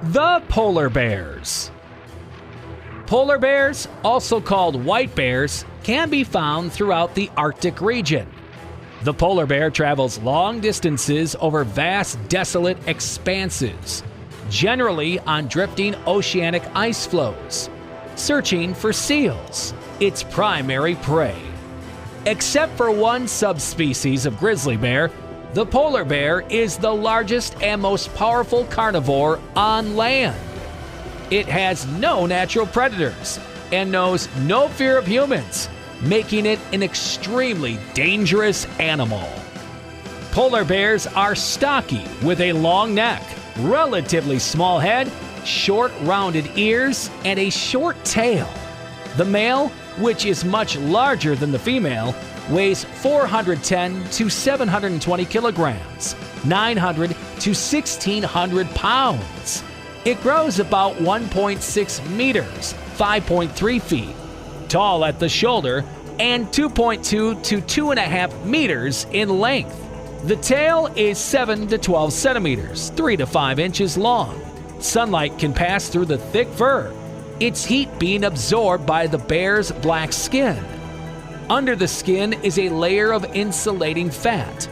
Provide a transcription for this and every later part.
The polar bears. Polar bears, also called white bears, can be found throughout the Arctic region. The polar bear travels long distances over vast, desolate expanses, generally on drifting oceanic ice floes, searching for seals, its primary prey. Except for one subspecies of grizzly bear, the polar bear is the largest and most powerful carnivore on land. It has no natural predators and knows no fear of humans, making it an extremely dangerous animal. Polar bears are stocky with a long neck, relatively small head, short rounded ears, and a short tail. The male, which is much larger than the female, weighs 410 to 720 kilograms, 900 to 1,600 pounds. It grows about 1.6 meters, 5.3 feet, tall at the shoulder, and 2.2 to 2.5 meters in length. The tail is 7 to 12 centimeters, 3 to 5 inches long. Sunlight can pass through the thick fur, its heat being absorbed by the bear's black skin. Under the skin is a layer of insulating fat.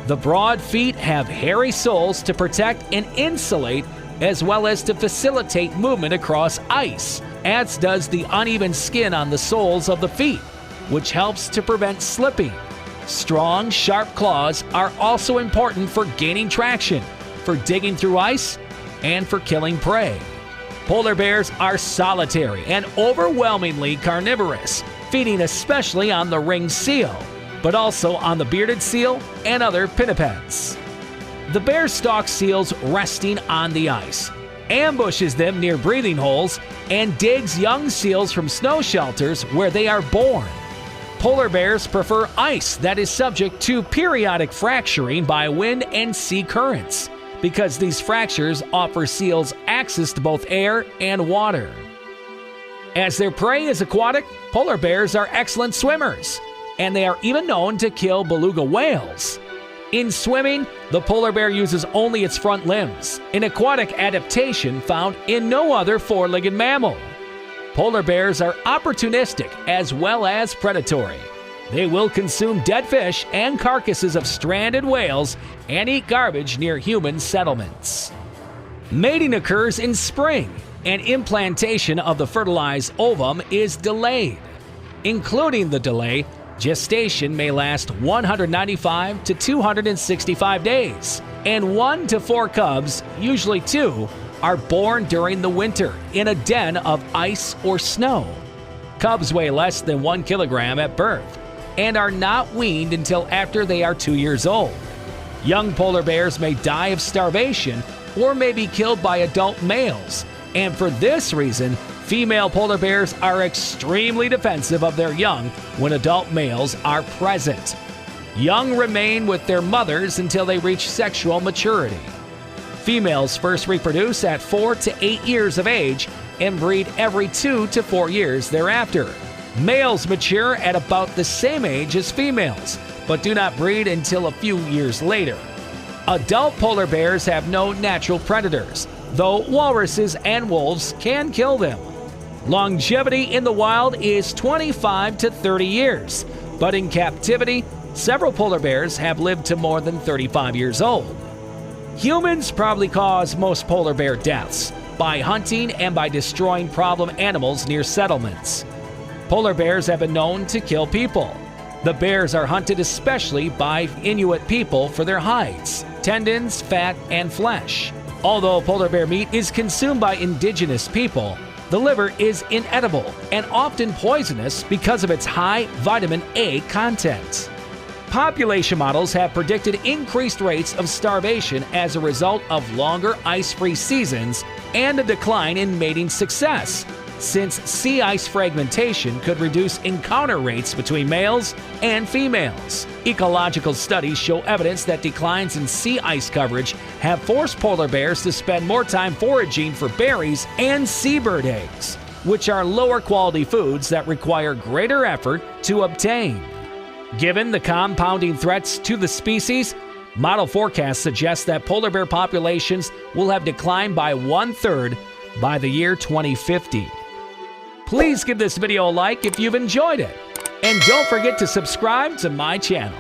The broad feet have hairy soles to protect and insulate, as well as to facilitate movement across ice, as does the uneven skin on the soles of the feet, which helps to prevent slipping. Strong, sharp claws are also important for gaining traction, for digging through ice, and for killing prey. Polar bears are solitary and overwhelmingly carnivorous, feeding especially on the ringed seal, but also on the bearded seal and other pinnipeds. The bear stalks seals resting on the ice, ambushes them near breathing holes, and digs young seals from snow shelters where they are born. Polar bears prefer ice that is subject to periodic fracturing by wind and sea currents, because these fractures offer seals access to both air and water. As their prey is aquatic, polar bears are excellent swimmers, and they are even known to kill beluga whales. In swimming, the polar bear uses only its front limbs, an aquatic adaptation found in no other four-legged mammal. Polar bears are opportunistic as well as predatory. They will consume dead fish and carcasses of stranded whales and eat garbage near human settlements. Mating occurs in spring, and implantation of the fertilized ovum is delayed. Including the delay, gestation may last 195 to 265 days, and 1 to 4 cubs, usually 2, are born during the winter in a den of ice or snow. Cubs weigh less than 1 kilogram at birth and are not weaned until after they are 2 years old. Young polar bears may die of starvation or may be killed by adult males, and for this reason, female polar bears are extremely defensive of their young when adult males are present. Young remain with their mothers until they reach sexual maturity. Females first reproduce at 4 to 8 years of age and breed every 2 to 4 years thereafter. Males mature at about the same age as females, but do not breed until a few years later. Adult polar bears have no natural predators, though walruses and wolves can kill them. Longevity in the wild is 25 to 30 years, but in captivity, several polar bears have lived to more than 35 years old. Humans probably cause most polar bear deaths by hunting and by destroying problem animals near settlements. Polar bears have been known to kill people. The bears are hunted especially by Inuit people for their hides, tendons, fat, and flesh. Although polar bear meat is consumed by indigenous people, the liver is inedible and often poisonous because of its high vitamin A content. Population models have predicted increased rates of starvation as a result of longer ice-free seasons and a decline in mating success, since sea ice fragmentation could reduce encounter rates between males and females. Ecological studies show evidence that declines in sea ice coverage have forced polar bears to spend more time foraging for berries and seabird eggs, which are lower quality foods that require greater effort to obtain. Given the compounding threats to the species, Model forecasts suggest that polar bear populations will have declined by 1/3 by the year 2050. Please give this video a like if you've enjoyed it. And don't forget to subscribe to my channel.